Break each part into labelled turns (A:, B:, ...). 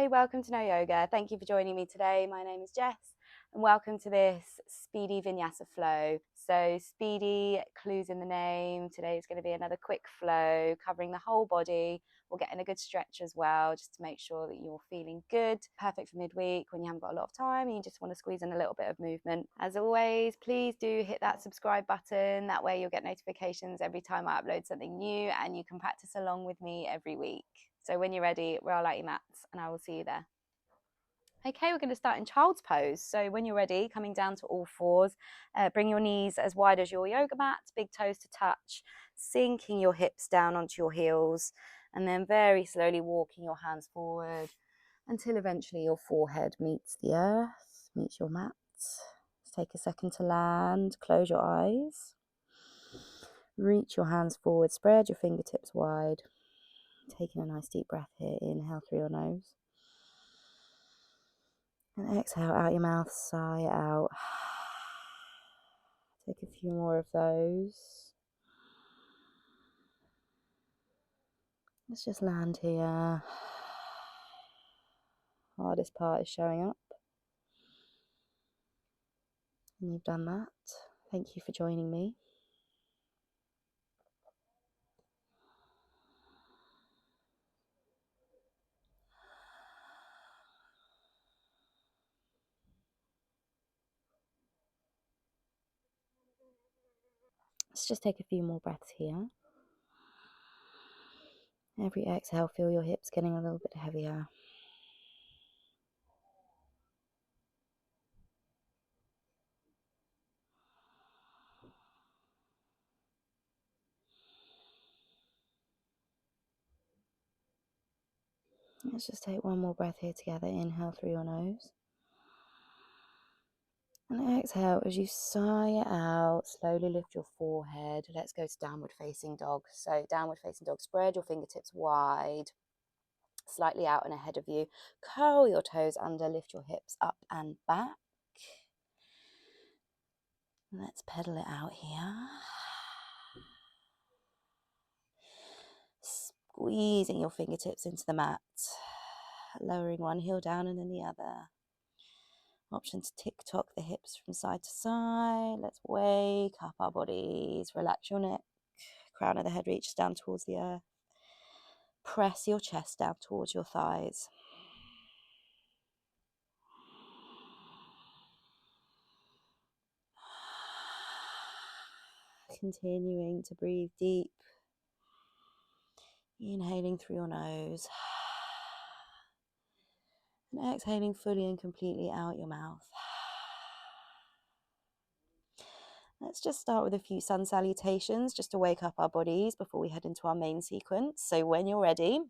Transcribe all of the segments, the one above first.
A: Hi, welcome to No Yoga. Thank you for joining me today. My name is Jess and welcome to this speedy Vinyasa Flow. So speedy, clues in the name. Today is going to be another quick flow covering the whole body. We'll get in a good stretch as well, just to make sure that you're feeling good. Perfect for midweek when you haven't got a lot of time and you just want to squeeze in a little bit of movement. As always, please do hit that subscribe button. That way you'll get notifications every time I upload something new and you can practice along with me every week. So when you're ready, roll out your mats and I will see you there. Okay, we're going to start in child's pose. So when you're ready, coming down to all fours, bring your knees as wide as your yoga mat, big toes to touch, sinking your hips down onto your heels, and then very slowly walking your hands forward until eventually your forehead meets the earth, meets your mat. Let's take a second to land, close your eyes, reach your hands forward, spread your fingertips wide. Taking a nice deep breath here, inhale through your nose. And exhale out your mouth, sigh it out. Take a few more of those. Let's just land here. Hardest part is showing up. And you've done that. Thank you for joining me. Let's just take a few more breaths here. Every exhale, feel your hips getting a little bit heavier. Let's just take one more breath here together. Inhale through your nose. And exhale as you sigh it out, slowly lift your forehead. Let's go to downward facing dog. So downward facing dog, spread your fingertips wide, slightly out and ahead of you. Curl your toes under, lift your hips up and back. Let's pedal it out here. Squeezing your fingertips into the mat, lowering one heel down and then the other. Option to tick-tock the hips from side to side. Let's wake up our bodies. Relax your neck. Crown of the head reaches down towards the earth. Press your chest down towards your thighs. Continuing to breathe deep. Inhaling through your nose. And exhaling fully and completely out your mouth. Let's just start with a few sun salutations just to wake up our bodies before we head into our main sequence. So when you're ready,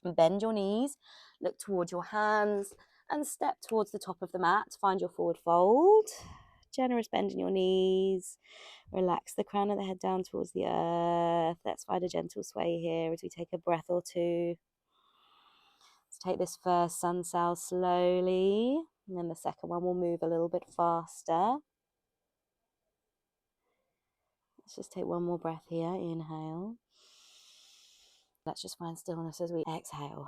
A: bend your knees, look towards your hands and step towards the top of the mat. Find your forward fold. Generous bend in your knees. Relax the crown of the head down towards the earth. Let's find a gentle sway here as we take a breath or two. Let's take this first sun sal slowly, and then the second one will move a little bit faster. Let's just take one more breath here. Inhale. Let's just find stillness as we exhale.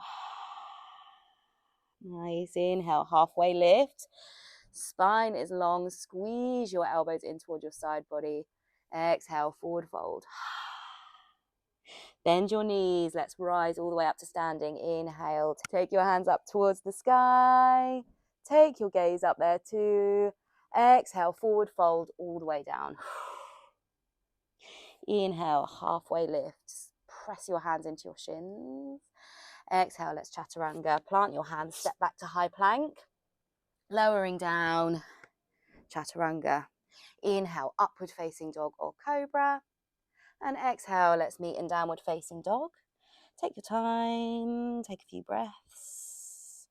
A: Nice. Inhale, halfway lift. Spine is long. Squeeze your elbows in toward your side body. Exhale, forward fold. Bend your knees. Let's rise all the way up to standing. Inhale. Take your hands up towards the sky. Take your gaze up there too. Exhale, forward fold all the way down. Inhale, halfway lift. Press your hands into your shins. Exhale, let's chaturanga. Plant your hands, step back to high plank. Lowering down, chaturanga. Inhale, upward facing dog or cobra. And exhale, let's meet in downward facing dog. Take your time, take a few breaths.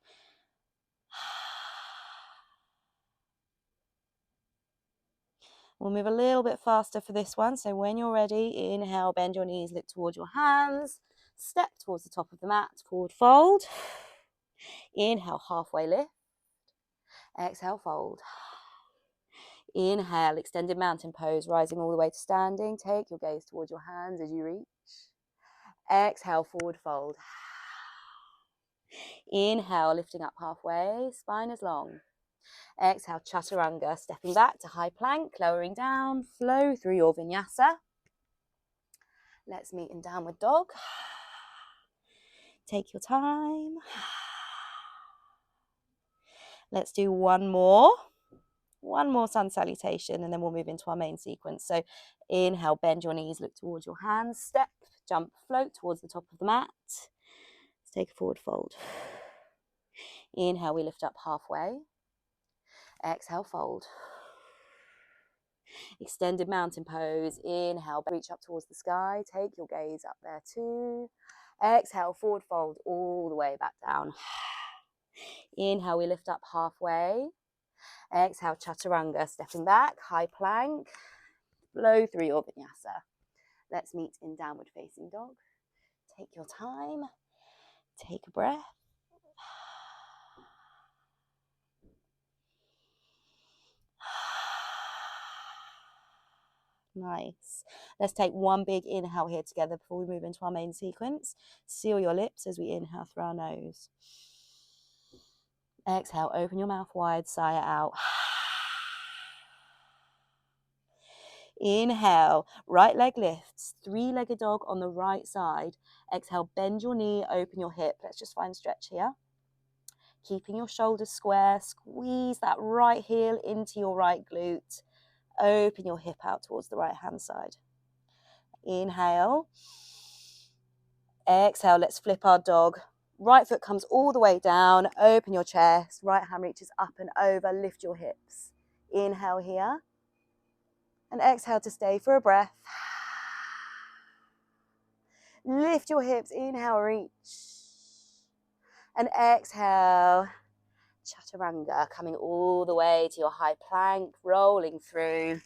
A: We'll move a little bit faster for this one. So when you're ready, inhale, bend your knees, look towards your hands. Step towards the top of the mat, forward fold. Inhale, halfway lift. Exhale, fold. Inhale, extended mountain pose, rising all the way to standing. Take your gaze towards your hands as you reach. Exhale, forward fold. Inhale, lifting up halfway, spine is long. Exhale, chaturanga, stepping back to high plank, lowering down, flow through your vinyasa. Let's meet in downward dog. Take your time. Let's do one more sun salutation, and then we'll move into our main sequence. So inhale, bend your knees, look towards your hands, step, jump, float towards the top of the mat. Let's take a forward fold. Inhale, we lift up halfway. Exhale, fold. Extended mountain pose. Inhale, reach up towards the sky. Take your gaze up there too. Exhale, forward fold all the way back down. Inhale, we lift up halfway. Exhale, chaturanga, stepping back, high plank. Flow through your vinyasa. Let's meet in downward facing dog. Take your time. Take a breath. Nice. Let's take one big inhale here together before we move into our main sequence. Seal your lips as we inhale through our nose. Exhale, open your mouth wide, sigh it out. Inhale, right leg lifts, three-legged dog on the right side. Exhale, bend your knee, open your hip. Let's just find stretch here. Keeping your shoulders square, squeeze that right heel into your right glute. Open your hip out towards the right hand side. Inhale. Exhale, let's flip our dog. Right foot comes all the way down, open your chest, right hand reaches up and over, lift your hips. Inhale here. And exhale to stay for a breath. Lift your hips, inhale, reach. And exhale, chaturanga, coming all the way to your high plank, rolling through.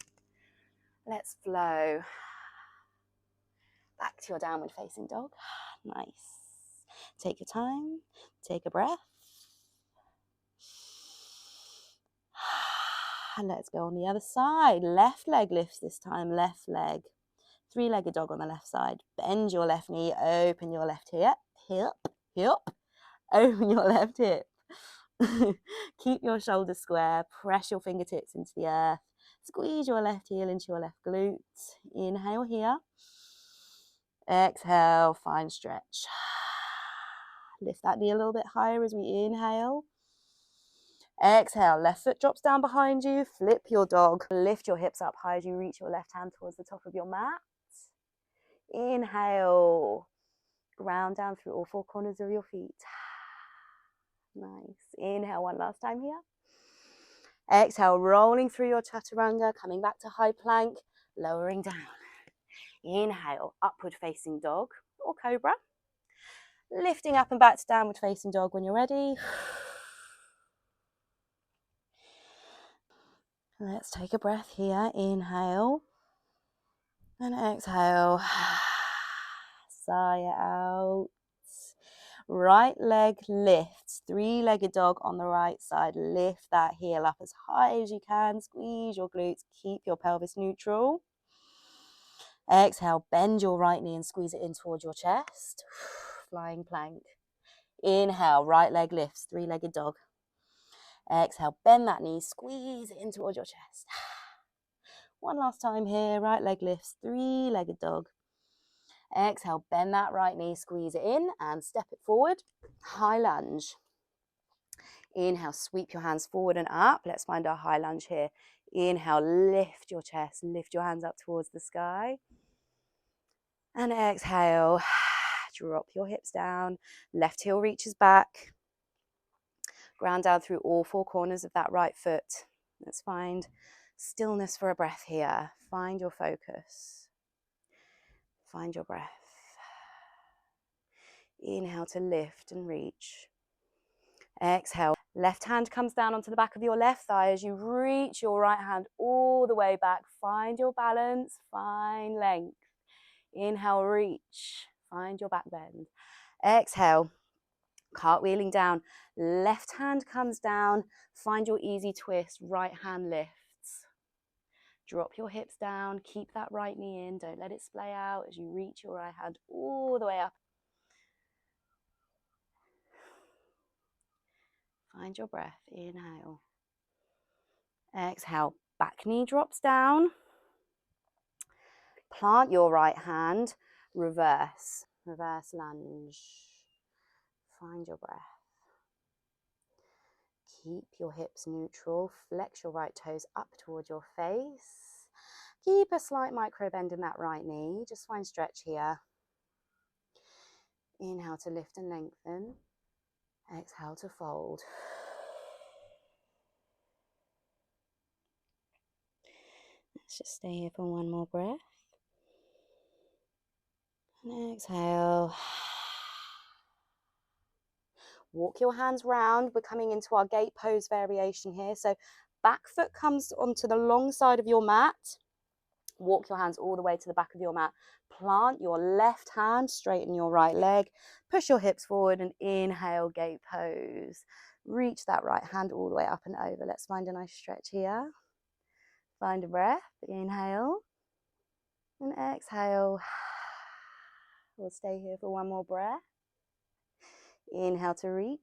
A: Let's flow back to your downward facing dog. Nice. Take your time, take a breath. And let's go on the other side. Left leg lifts this time, left leg. Three-legged dog on the left side. Bend your left knee, open your left hip. Open your left hip. Keep your shoulders square, press your fingertips into the earth. Squeeze your left heel into your left glute. Inhale here. Exhale, fine stretch. Lift that knee a little bit higher as we inhale. Exhale, left foot drops down behind you, flip your dog. Lift your hips up high as you reach your left hand towards the top of your mat. Inhale, ground down through all four corners of your feet. Nice. Inhale one last time here. Exhale, rolling through your chaturanga, coming back to high plank, lowering down. Inhale, upward facing dog or cobra. Lifting up and back to downward facing dog when you're ready. Let's take a breath here. Inhale and exhale. Sigh it out. Right leg lifts, three-legged dog on the right side. Lift that heel up as high as you can. Squeeze your glutes, keep your pelvis neutral. Exhale, bend your right knee and squeeze it in towards your chest. Flying plank. Inhale, right leg lifts, three-legged dog. Exhale, bend that knee, squeeze it in towards your chest. One last time here, right leg lifts, three-legged dog. Exhale, bend that right knee, squeeze it in and step it forward. High lunge. Inhale, sweep your hands forward and up. Let's find our high lunge here. Inhale, lift your chest, lift your hands up towards the sky. And exhale, drop your hips down. Left heel reaches back. Ground down through all four corners of that right foot. Let's find stillness for a breath here. Find your focus. Find your breath. Inhale to lift and reach. Exhale. Left hand comes down onto the back of your left thigh as you reach your right hand all the way back. Find your balance, find length. Inhale, reach. Find your back bend. Exhale, cartwheeling down. Left hand comes down. Find your easy twist. Right hand lifts. Drop your hips down. Keep that right knee in. Don't let it splay out as you reach your right hand all the way up. Find your breath. Inhale. Exhale. Back knee drops down. Plant your right hand. Reverse. Reverse lunge. Find your breath. Keep your hips neutral. Flex your right toes up toward your face. Keep a slight micro bend in that right knee. Just find stretch here. Inhale to lift and lengthen. Exhale to fold. Let's just stay here for one more breath. And exhale. Walk your hands round. We're coming into our gate pose variation here. So back foot comes onto the long side of your mat. Walk your hands all the way to the back of your mat. Plant your left hand, straighten your right leg. Push your hips forward and inhale, gate pose. Reach that right hand all the way up and over. Let's find a nice stretch here. Find a breath. Inhale and exhale. We'll stay here for one more breath. Inhale to reach.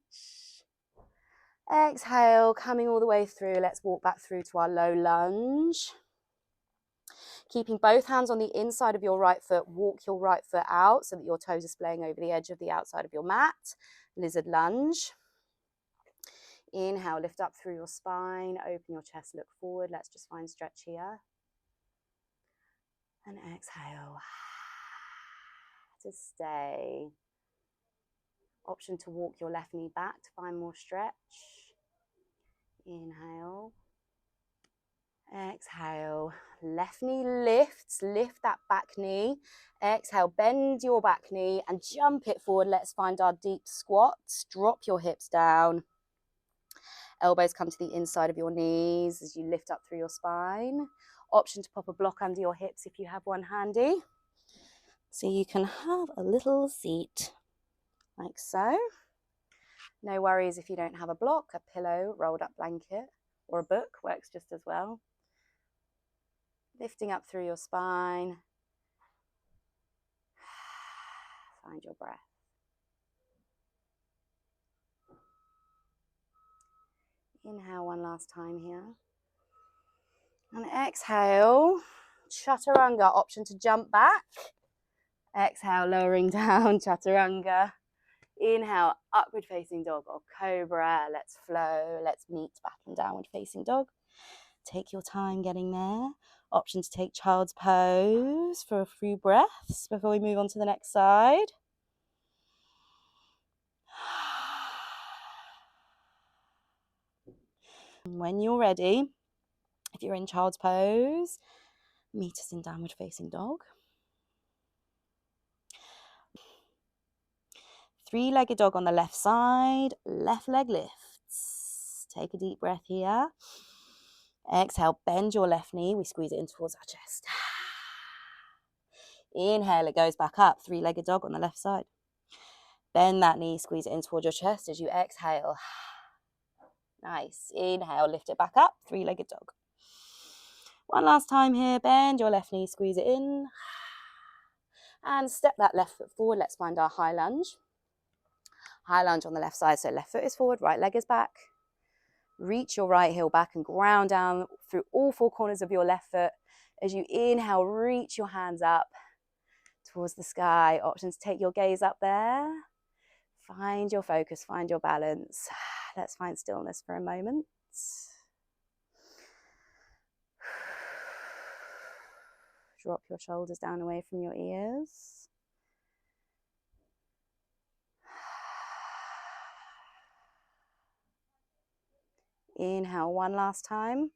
A: Exhale, coming all the way through. Let's walk back through to our low lunge. Keeping both hands on the inside of your right foot, walk your right foot out so that your toes are splaying over the edge of the outside of your mat. Lizard lunge. Inhale, lift up through your spine, open your chest, look forward. Let's just find stretch here. And exhale. To stay. Option to walk your left knee back to find more stretch. Inhale. Exhale. Left knee lifts. Lift that back knee. Exhale. Bend your back knee and jump it forward. Let's find our deep squats. Drop your hips down. Elbows come to the inside of your knees as you lift up through your spine. Option to pop a block under your hips if you have one handy. So you can have a little seat like so. No worries if you don't have a block, a pillow, rolled up blanket, or a book works just as well. Lifting up through your spine. Find your breath. Inhale one last time here. And exhale, chaturanga, option to jump back. Exhale, lowering down, chaturanga. Inhale, upward facing dog or cobra. Let's flow. Let's meet back in downward facing dog. Take your time getting there. Option to take child's pose for a few breaths before we move on to the next side. When you're ready, if you're in child's pose, meet us in downward facing dog. Three-legged dog on the left side, left leg lifts. Take a deep breath here. Exhale, bend your left knee. We squeeze it in towards our chest. Inhale, it goes back up. Three-legged dog on the left side. Bend that knee, squeeze it in towards your chest as you exhale. Nice. Inhale, lift it back up. Three-legged dog. One last time here. Bend your left knee, squeeze it in. And step that left foot forward. Let's find our high lunge. High lunge on the left side, so left foot is forward, right leg is back. Reach your right heel back and ground down through all four corners of your left foot. As you inhale, reach your hands up towards the sky. Option to take your gaze up there. Find your focus, find your balance. Let's find stillness for a moment. Drop your shoulders down away from your ears. Inhale one last time.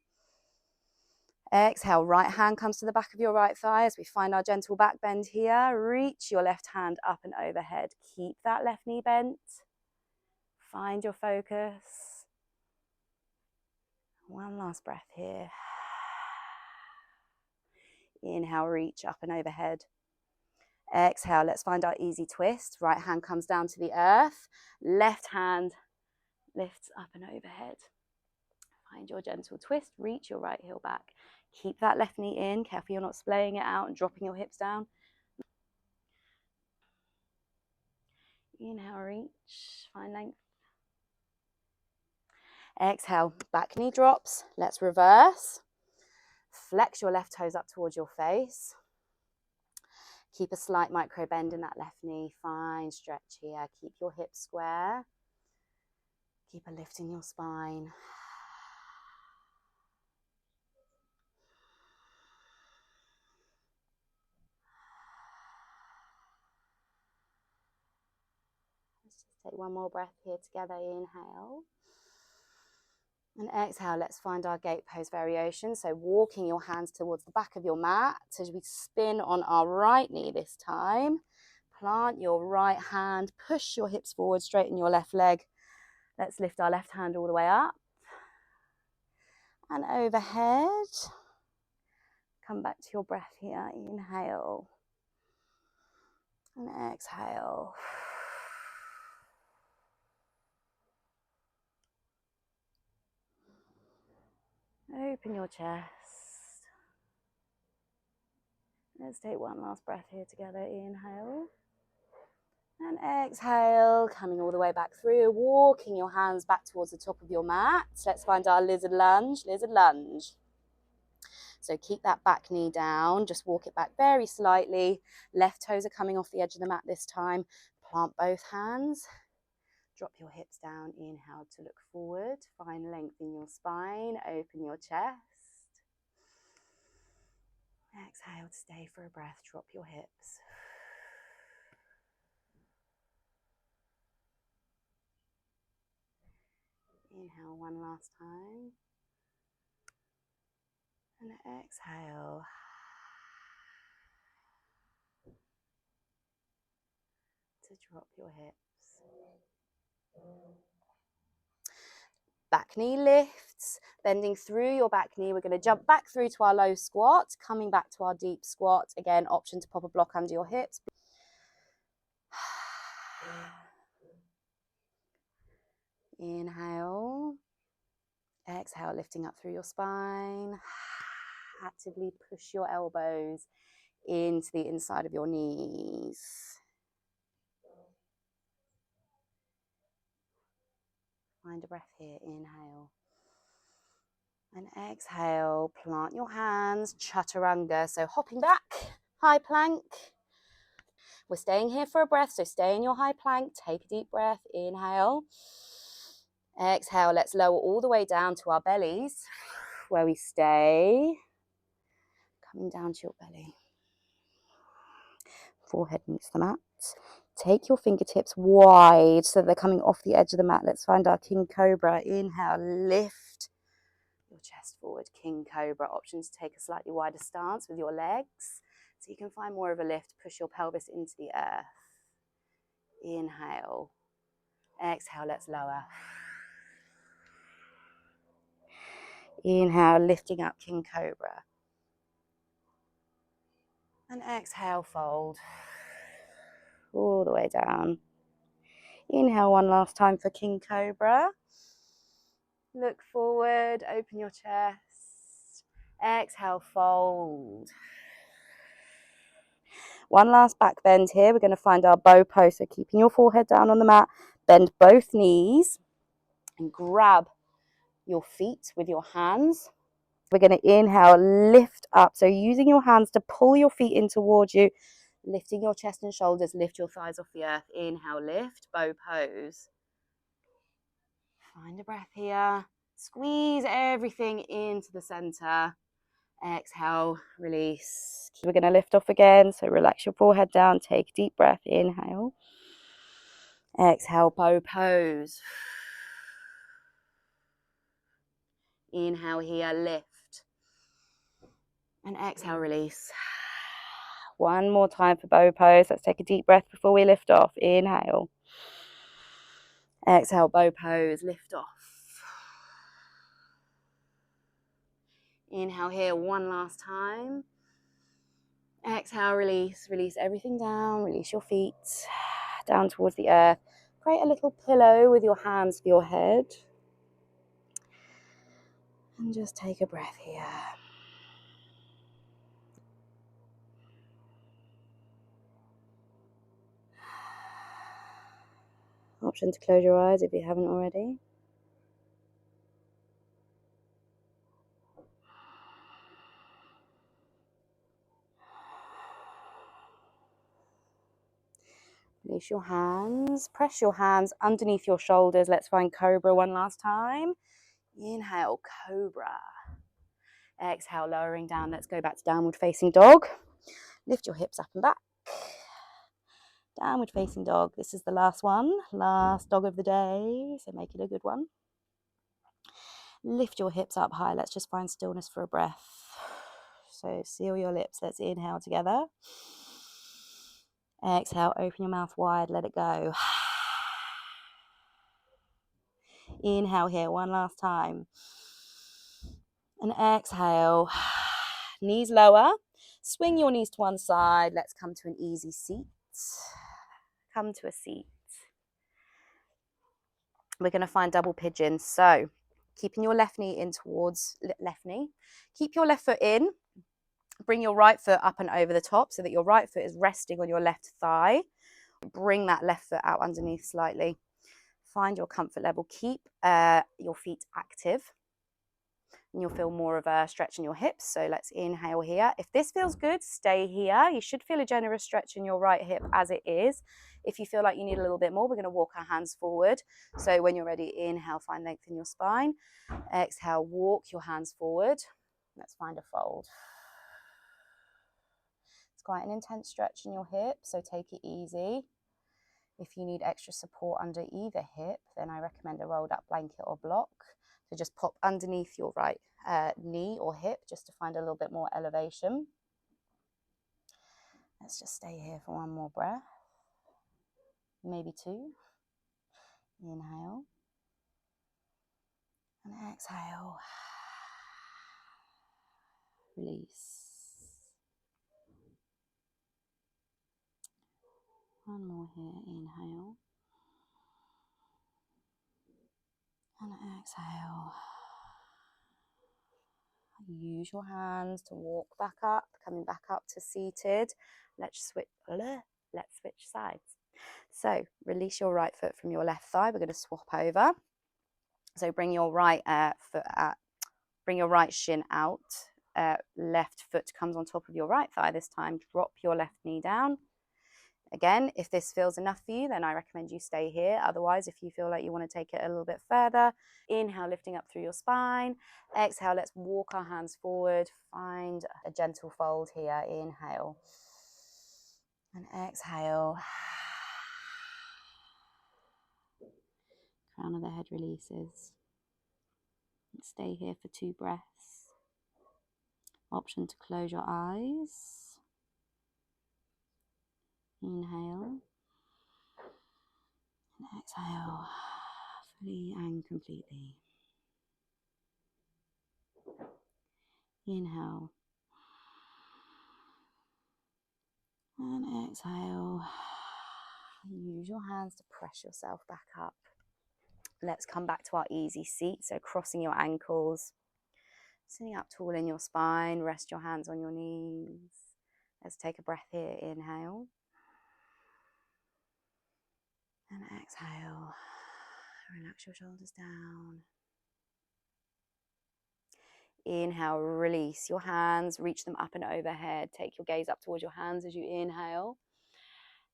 A: Exhale, right hand comes to the back of your right thigh as we find our gentle back bend here. Reach your left hand up and overhead. Keep that left knee bent. Find your focus. One last breath here. Inhale, reach up and overhead. Exhale, let's find our easy twist. Right hand comes down to the earth. Left hand lifts up and overhead. Find your gentle twist. Reach your right heel back. Keep that left knee in. Careful you're not splaying it out and dropping your hips down. Inhale, reach. Find length. Exhale, back knee drops. Let's reverse. Flex your left toes up towards your face. Keep a slight micro bend in that left knee. Fine stretch here. Keep your hips square. Keep a lift in your spine. Let's just take one more breath here together. Inhale. And exhale, let's find our gate pose variation. So walking your hands towards the back of your mat as we spin on our right knee this time. Plant your right hand, push your hips forward, straighten your left leg. Let's lift our left hand all the way up and overhead. Come back to your breath here. Inhale and exhale. Open your chest. Let's take one last breath here together. Inhale. And exhale, coming all the way back through, walking your hands back towards the top of your mat. Let's find our lizard lunge, lizard lunge. So keep that back knee down, just walk it back very slightly. Left toes are coming off the edge of the mat this time. Plant both hands. Drop your hips down, inhale to look forward. Find length in your spine, open your chest. Exhale to stay for a breath, drop your hips. Inhale one last time. And exhale. To drop your hips. Back knee lifts, bending through your back knee. We're going to jump back through to our low squat, coming back to our deep squat. Again, option to pop a block under your hips. Inhale. Exhale, lifting up through your spine. Actively push your elbows into the inside of your knees. Find a breath here. Inhale. And exhale, plant your hands, chaturanga. So hopping back, high plank. We're staying here for a breath, so stay in your high plank. Take a deep breath. Inhale. Exhale, let's lower all the way down to our bellies, where we stay. Coming down to your belly. Forehead meets the mat. Take your fingertips wide so they're coming off the edge of the mat. Let's find our King Cobra. Inhale, lift your chest forward. King Cobra. Option to take a slightly wider stance with your legs so you can find more of a lift. Push your pelvis into the earth. Inhale. Exhale, let's lower. Inhale, lifting up King Cobra. And exhale, fold. All the way down. Inhale one last time for King Cobra. Look forward, open your chest. Exhale, fold. One last back bend here. We're going to find our bow pose. So keeping your forehead down on the mat, bend both knees and grab your feet with your hands. We're going to inhale, lift up. So using your hands to pull your feet in towards you, lifting your chest and shoulders, lift your thighs off the earth. Inhale, lift, bow pose. Find a breath here. Squeeze everything into the center. Exhale, release. We're going to lift off again. So relax your forehead down. Take a deep breath. Inhale. Exhale, bow pose. Inhale here, lift. And exhale, release. One more time for bow pose. Let's take a deep breath before we lift off. Inhale. Exhale, bow pose, lift off. Inhale here, one last time. Exhale, release. Release everything down. Release your feet down towards the earth. Create a little pillow with your hands for your head. And just take a breath here. Option to close your eyes if you haven't already. Release your hands. Press your hands underneath your shoulders. Let's find Cobra one last time. Inhale, Cobra. Exhale, lowering down. Let's go back to downward facing dog. Lift your hips up and back. Downward facing dog. This is the last one. Last dog of the day. So make it a good one. Lift your hips up high. Let's just find stillness for a breath. So seal your lips. Let's inhale together. Exhale, open your mouth wide. Let it go. Inhale here one last time. And exhale. Knees lower. Swing your knees to one side. Let's come to an easy seat. Come to a seat. We're going to find double pigeon. So keeping your left knee in towards left knee. Keep your left foot in. Bring your right foot up and over the top so that your right foot is resting on your left thigh. Bring that left foot out underneath slightly. Find your comfort level. Keep your feet active. And you'll feel more of a stretch in your hips. So let's inhale here. If this feels good, stay here. You should feel a generous stretch in your right hip as it is. If you feel like you need a little bit more, we're going to walk our hands forward. So when you're ready, inhale, find length in your spine. Exhale, walk your hands forward. Let's find a fold. It's quite an intense stretch in your hip, so take it easy. If you need extra support under either hip, then I recommend a rolled up blanket or block. So just pop underneath your right knee or hip just to find a little bit more elevation. Let's just stay here for one more breath. Maybe two. Inhale. And exhale. Release. One more here. Inhale. And exhale. Use your hands to walk back up, coming back up to seated. Let's switch sides. So release your right foot from your left thigh. We're going to swap over. So bring your right bring your right shin out. Left foot comes on top of your right thigh this time. Drop your left knee down. Again, if this feels enough for you, then I recommend you stay here. Otherwise, if you feel like you want to take it a little bit further, inhale, lifting up through your spine. Exhale, let's walk our hands forward. Find a gentle fold here. Inhale. And exhale. Crown of the head releases. Stay here for 2 breaths. Option to close your eyes. Inhale. And exhale, fully and completely. Inhale. And exhale. Use your hands to press yourself back up. Let's come back to our easy seat. So crossing your ankles. Sitting up tall in your spine. Rest your hands on your knees. Let's take a breath here. Inhale. And exhale. Relax your shoulders down. Inhale, release your hands, reach them up and overhead. Take your gaze up towards your hands as you inhale.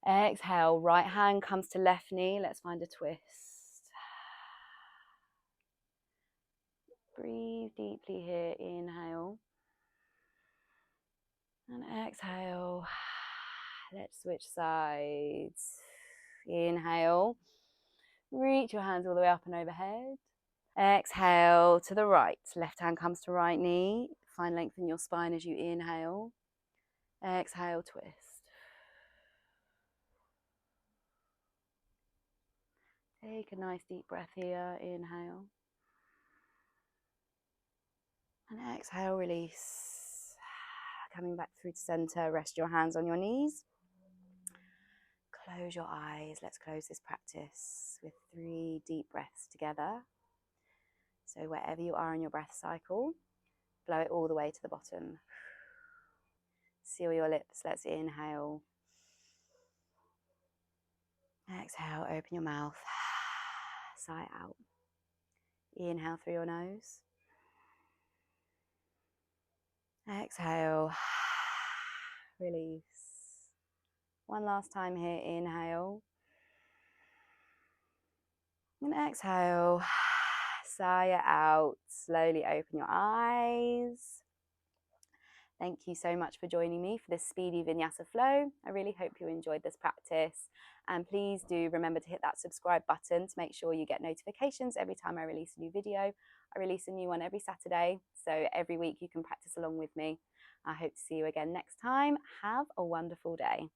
A: Exhale, right hand comes to left knee. Let's find a twist. Breathe deeply here. Inhale. And exhale. Let's switch sides. Inhale. Reach your hands all the way up and overhead. Exhale to the right. Left hand comes to right knee. Find length in your spine as you inhale. Exhale, twist. Take a nice deep breath here. Inhale. And exhale, release. Coming back through to center. Rest your hands on your knees. Close your eyes. Let's close this practice with 3 deep breaths together. So wherever you are in your breath cycle, blow it all the way to the bottom. Seal your lips. Let's inhale. Exhale, open your mouth. Sigh out. Inhale through your nose. Exhale. Release. One last time here. Inhale. And exhale, sigh it out. Slowly open your eyes. Thank you so much for joining me for this speedy Vinyasa flow. I really hope you enjoyed this practice. And please do remember to hit that subscribe button to make sure you get notifications every time I release a new video. I release a new one every Saturday, so every week you can practice along with me. I hope to see you again next time. Have a wonderful day.